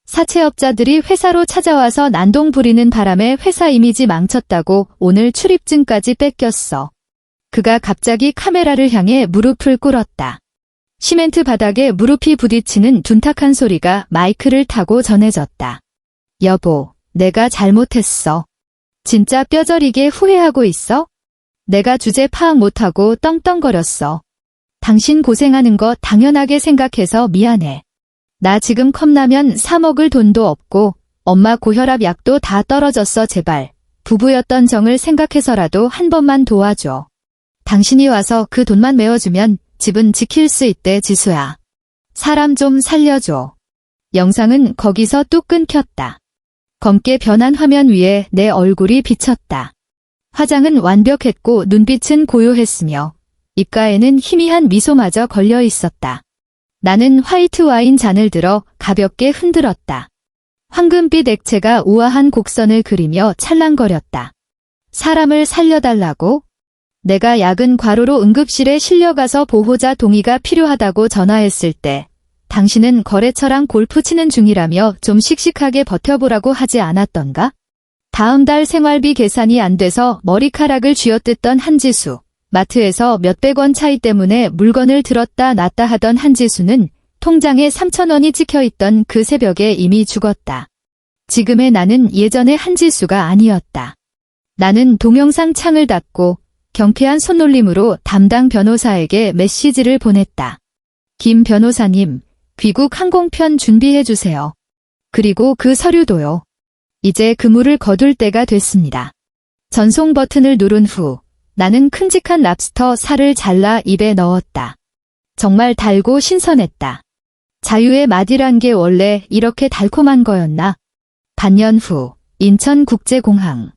사채업자들이 회사로 찾아와서 난동 부리는 바람에 회사 이미지 망쳤다고 오늘 출입증까지 뺏겼어. 그가 갑자기 카메라를 향해 무릎을 꿇었다. 시멘트 바닥에 무릎이 부딪히는 둔탁한 소리가 마이크를 타고 전해졌다. 여보, 내가 잘못했어. 진짜 뼈저리게 후회하고 있어? 내가 주제 파악 못하고 떵떵거렸어. 당신 고생하는 거 당연하게 생각해서 미안해. 나 지금 컵라면 사 먹을 돈도 없고 엄마 고혈압 약도 다 떨어졌어. 제발 부부였던 정을 생각해서라도 한 번만 도와줘. 당신이 와서 그 돈만 메워주면 집은 지킬 수 있대. 지수야. 사람 좀 살려줘. 영상은 거기서 뚝 끊겼다. 검게 변한 화면 위에 내 얼굴이 비쳤다. 화장은 완벽했고 눈빛은 고요했으며 입가에는 희미한 미소마저 걸려 있었다. 나는 화이트 와인 잔을 들어 가볍게 흔들었다. 황금빛 액체가 우아한 곡선을 그리며 찰랑거렸다. 사람을 살려달라고? 내가 야근 과로로 응급실에 실려가서 보호자 동의가 필요하다고 전화했을 때 당신은 거래처랑 골프 치는 중이라며 좀 씩씩하게 버텨보라고 하지 않았던가? 다음 달 생활비 계산이 안 돼서 머리카락을 쥐어뜯던 한지수. 마트에서 몇백 원 차이 때문에 물건을 들었다 놨다 하던 한지수는 통장에 3,000원이 찍혀있던 그 새벽에 이미 죽었다. 지금의 나는 예전의 한지수가 아니었다. 나는 동영상 창을 닫고 경쾌한 손놀림으로 담당 변호사에게 메시지를 보냈다. 김 변호사님, 귀국 항공편 준비해주세요. 그리고 그 서류도요. 이제 그물을 거둘 때가 됐습니다. 전송 버튼을 누른 후 나는 큼직한 랍스터 살을 잘라 입에 넣었다. 정말 달고 신선했다. 자유의 맛이란 게 원래 이렇게 달콤한 거였나? 반년 후 인천국제공항.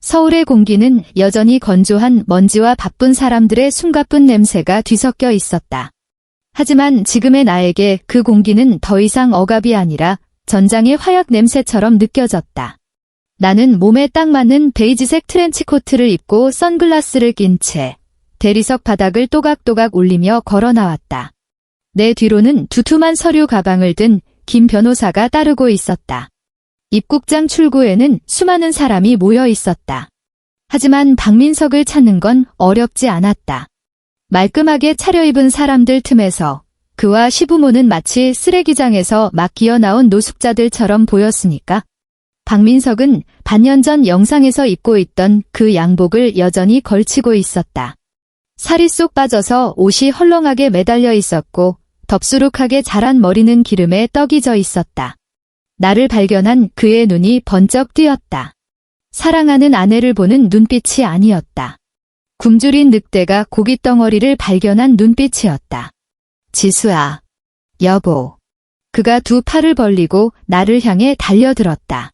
서울의 공기는 여전히 건조한 먼지와 바쁜 사람들의 숨가쁜 냄새가 뒤섞여 있었다. 하지만 지금의 나에게 그 공기는 더 이상 억압이 아니라 전장의 화약 냄새처럼 느껴졌다. 나는 몸에 딱 맞는 베이지색 트렌치코트를 입고 선글라스를 낀 채 대리석 바닥을 또각또각 울리며 걸어 나왔다. 내 뒤로는 두툼한 서류 가방을 든 김 변호사가 따르고 있었다. 입국장 출구에는 수많은 사람이 모여 있었다. 하지만 박민석을 찾는 건 어렵지 않았다. 말끔하게 차려입은 사람들 틈에서 그와 시부모는 마치 쓰레기장에서 막 기어나온 노숙자들처럼 보였으니까. 박민석은 반년 전 영상에서 입고 있던 그 양복을 여전히 걸치고 있었다. 살이 쏙 빠져서 옷이 헐렁하게 매달려 있었고 덥수룩하게 자란 머리는 기름에 떡이 져 있었다. 나를 발견한 그의 눈이 번쩍 띄었다. 사랑하는 아내를 보는 눈빛이 아니었다. 굶주린 늑대가 고깃덩어리를 발견한 눈빛이었다. 지수야. 여보. 그가 두 팔을 벌리고 나를 향해 달려들었다.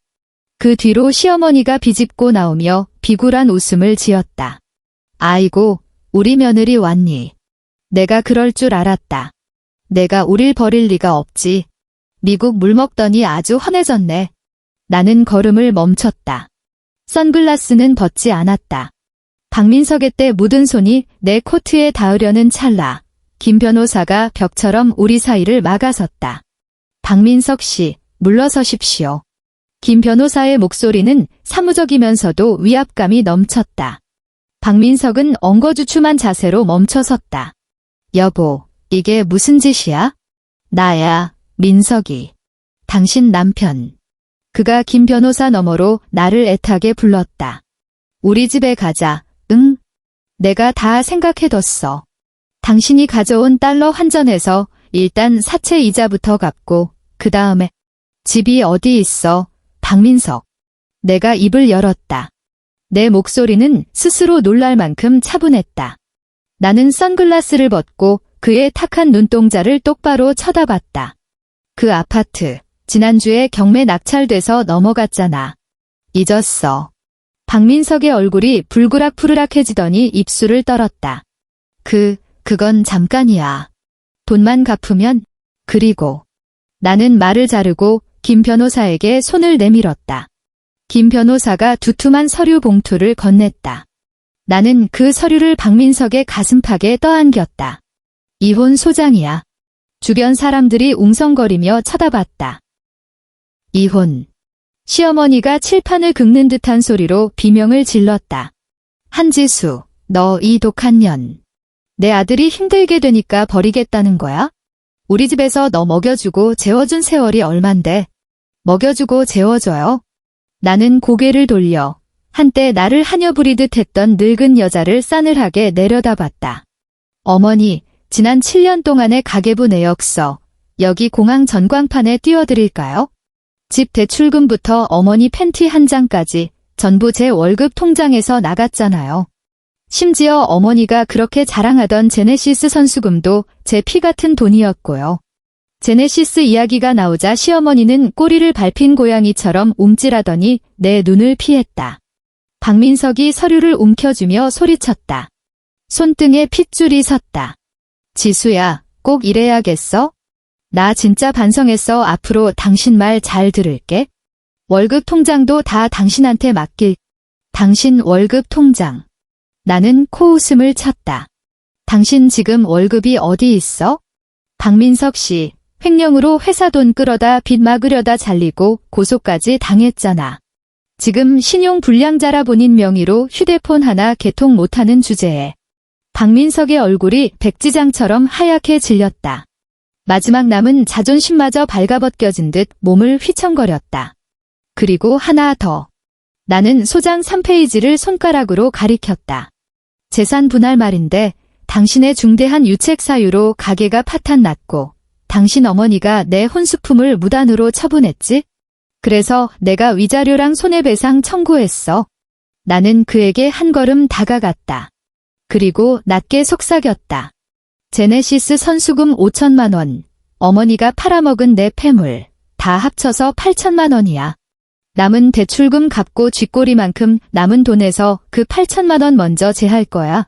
그 뒤로 시어머니가 비집고 나오며 비굴한 웃음을 지었다. 아이고, 우리 며느리 왔니? 내가 그럴 줄 알았다. 내가 우릴 버릴 리가 없지. 미국 물 먹더니 아주 헌해졌네. 나는 걸음을 멈췄다. 선글라스는 벗지 않았다. 박민석의 때 묻은 손이 내 코트에 닿으려는 찰나 김 변호사가 벽처럼 우리 사이를 막아섰다. 박민석 씨, 물러서십시오. 김 변호사의 목소리는 사무적이면서도 위압감이 넘쳤다. 박민석은 엉거주춤한 자세로 멈춰섰다. 여보, 이게 무슨 짓이야? 나야, 민석이. 당신 남편. 그가 김 변호사 너머로 나를 애타게 불렀다. 우리 집에 가자, 응? 내가 다 생각해뒀어. 당신이 가져온 달러 환전해서 일단 사채 이자부터 갚고 그 다음에 집이 어디 있어, 박민석. 내가 입을 열었다. 내 목소리는 스스로 놀랄 만큼 차분했다. 나는 선글라스를 벗고 그의 탁한 눈동자를 똑바로 쳐다봤다. 그 아파트, 지난주에 경매 낙찰돼서 넘어갔잖아. 잊었어. 박민석의 얼굴이 불그락푸르락해지더니 입술을 떨었다. 그건 잠깐이야. 돈만 갚으면, 그리고. 나는 말을 자르고 김 변호사에게 손을 내밀었다. 김 변호사가 두툼한 서류 봉투를 건넸다. 나는 그 서류를 박민석의 가슴팍에 떠안겼다. 이혼 소장이야. 주변 사람들이 웅성거리며 쳐다봤다. 이혼. 시어머니가 칠판을 긁는 듯한 소리로 비명을 질렀다. 한지수, 너 이 독한 년. 내 아들이 힘들게 되니까 버리겠다는 거야? 우리 집에서 너 먹여주고 재워준 세월이 얼만데. 먹여주고 재워줘요? 나는 고개를 돌려 한때 나를 하녀 부리듯 했던 늙은 여자를 싸늘하게 내려다봤다. 어머니, 지난 7년 동안의 가계부 내역서, 여기 공항 전광판에 띄워드릴까요? 집 대출금부터 어머니 팬티 한 장까지 전부 제 월급 통장에서 나갔잖아요. 심지어 어머니가 그렇게 자랑하던 제네시스 선수금도 제 피 같은 돈이었고요. 제네시스 이야기가 나오자 시어머니는 꼬리를 밟힌 고양이처럼 움찔하더니 내 눈을 피했다. 박민석이 서류를 움켜쥐며 소리쳤다. 손등에 핏줄이 섰다. 지수야, 꼭 이래야겠어? 나 진짜 반성했어. 앞으로 당신 말 잘 들을게. 월급 통장도 다 당신한테 맡길. 당신 월급 통장. 나는 코웃음을 쳤다. 당신 지금 월급이 어디 있어? 박민석 씨, 횡령으로 회사 돈 끌어다 빚 막으려다 잘리고 고소까지 당했잖아. 지금 신용 불량자라 본인 명의로 휴대폰 하나 개통 못하는 주제에. 박민석의 얼굴이 백지장처럼 하얗게 질렸다. 마지막 남은 자존심마저 발가벗겨진 듯 몸을 휘청거렸다. 그리고 하나 더. 나는 소장 3페이지를 손가락으로 가리켰다. 재산 분할 말인데 당신의 중대한 유책 사유로 가게가 파탄 났고 당신 어머니가 내 혼수품을 무단으로 처분했지? 그래서 내가 위자료랑 손해배상 청구했어. 나는 그에게 한 걸음 다가갔다. 그리고 낮게 속삭였다. 제네시스 선수금 5천만 원, 어머니가 팔아먹은 내 폐물, 다 합쳐서 8천만 원이야. 남은 대출금 갚고 쥐꼬리만큼 남은 돈에서 그 8천만 원 먼저 제할 거야.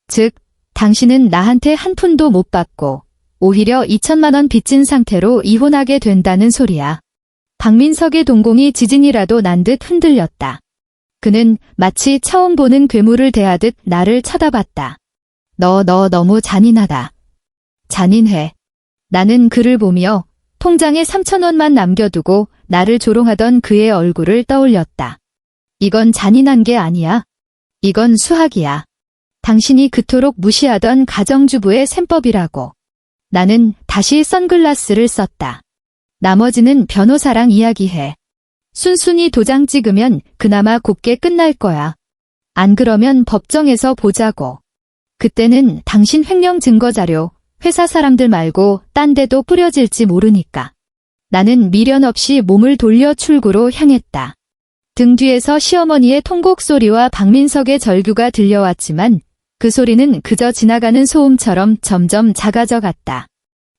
즉, 당신은 나한테 한 푼도 못 받고 오히려 2천만 원 빚진 상태로 이혼하게 된다는 소리야. 박민석의 동공이 지진이라도 난 듯 흔들렸다. 그는 마치 처음 보는 괴물을 대하듯 나를 쳐다봤다. 너 너무 잔인하다. 잔인해. 나는 그를 보며 통장에 3,000원만 남겨두고 나를 조롱하던 그의 얼굴을 떠올렸다. 이건 잔인한 게 아니야. 이건 수학이야. 당신이 그토록 무시하던 가정주부의 셈법이라고. 나는 다시 선글라스를 썼다. 나머지는 변호사랑 이야기해. 순순히 도장 찍으면 그나마 곱게 끝날 거야. 안 그러면 법정에서 보자고. 그때는 당신 횡령 증거자료, 회사 사람들 말고 딴 데도 뿌려질지 모르니까. 나는 미련 없이 몸을 돌려 출구로 향했다. 등 뒤에서 시어머니의 통곡 소리와 박민석의 절규가 들려왔지만 그 소리는 그저 지나가는 소음처럼 점점 작아져 갔다.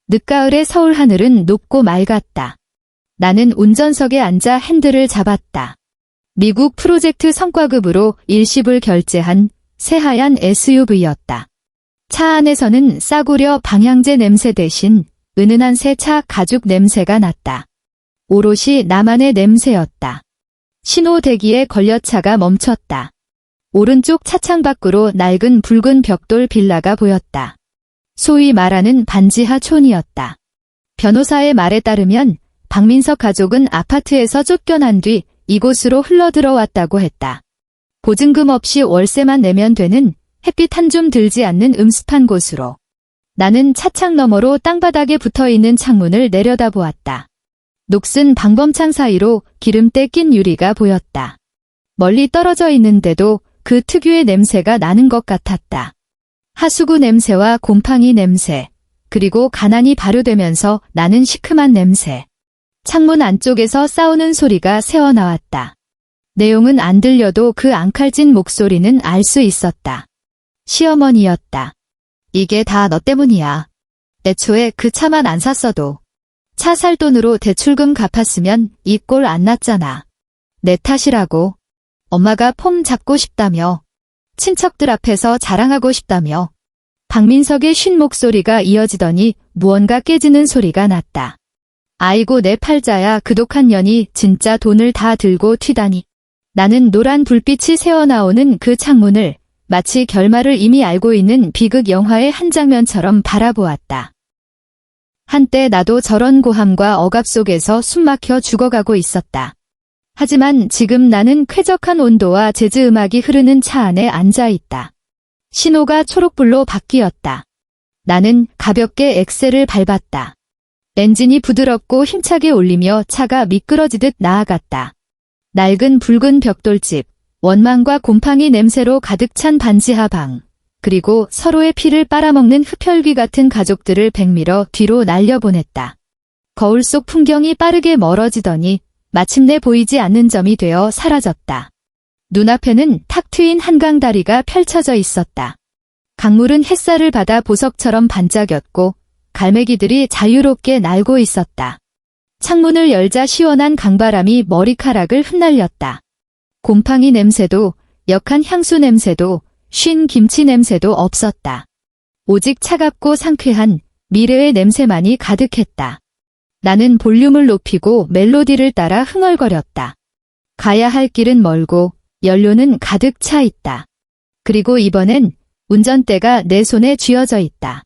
늦가을의 서울 하늘은 높고 맑았다. 나는 운전석에 앉아 핸들을 잡았다. 미국 프로젝트 성과급으로 일시불 결제한 새하얀 SUV였다. 차 안에서는 싸구려 방향제 냄새 대신 은은한 새 차 가죽 냄새가 났다. 오롯이 나만의 냄새였다. 신호 대기에 걸려 차가 멈췄다. 오른쪽 차창 밖으로 낡은 붉은 벽돌 빌라가 보였다. 소위 말하는 반지하 촌이었다. 변호사의 말에 따르면 박민석 가족은 아파트에서 쫓겨난 뒤 이곳으로 흘러들어왔다고 했다. 보증금 없이 월세만 내면 되는 햇빛 한 줌 들지 않는 음습한 곳으로. 나는 차창 너머로 땅바닥에 붙어있는 창문을 내려다보았다. 녹슨 방범창 사이로 기름때 낀 유리가 보였다. 멀리 떨어져 있는데도 그 특유의 냄새가 나는 것 같았다. 하수구 냄새와 곰팡이 냄새, 그리고 가난이 발효되면서 나는 시큼한 냄새. 창문 안쪽에서 싸우는 소리가 새어나왔다. 내용은 안 들려도 그 앙칼진 목소리는 알 수 있었다. 시어머니였다. 이게 다 너 때문이야. 애초에 그 차만 안 샀어도 차 살 돈으로 대출금 갚았으면 이 꼴 안 났잖아. 내 탓이라고. 엄마가 폼 잡고 싶다며. 친척들 앞에서 자랑하고 싶다며. 박민석의 쉰 목소리가 이어지더니 무언가 깨지는 소리가 났다. 아이고 내 팔자야, 그 독한 년이 진짜 돈을 다 들고 튀다니. 나는 노란 불빛이 새어나오는 그 창문을 마치 결말을 이미 알고 있는 비극 영화의 한 장면처럼 바라보았다. 한때 나도 저런 고함과 억압 속에서 숨막혀 죽어가고 있었다. 하지만 지금 나는 쾌적한 온도와 재즈 음악이 흐르는 차 안에 앉아 있다. 신호가 초록불로 바뀌었다. 나는 가볍게 엑셀을 밟았다. 엔진이 부드럽고 힘차게 울리며 차가 미끄러지듯 나아갔다. 낡은 붉은 벽돌집, 원망과 곰팡이 냄새로 가득 찬 반지하 방, 그리고 서로의 피를 빨아먹는 흡혈귀 같은 가족들을 백밀어 뒤로 날려보냈다. 거울 속 풍경이 빠르게 멀어지더니 마침내 보이지 않는 점이 되어 사라졌다. 눈앞에는 탁 트인 한강 다리가 펼쳐져 있었다. 강물은 햇살을 받아 보석처럼 반짝였고 갈매기들이 자유롭게 날고 있었다. 창문을 열자 시원한 강바람이 머리카락을 흩날렸다. 곰팡이 냄새도, 역한 향수 냄새도, 쉰 김치 냄새도 없었다. 오직 차갑고 상쾌한 미래의 냄새만이 가득했다. 나는 볼륨을 높이고 멜로디를 따라 흥얼거렸다. 가야 할 길은 멀고 연료는 가득 차 있다. 그리고 이번엔 운전대가 내 손에 쥐어져 있다.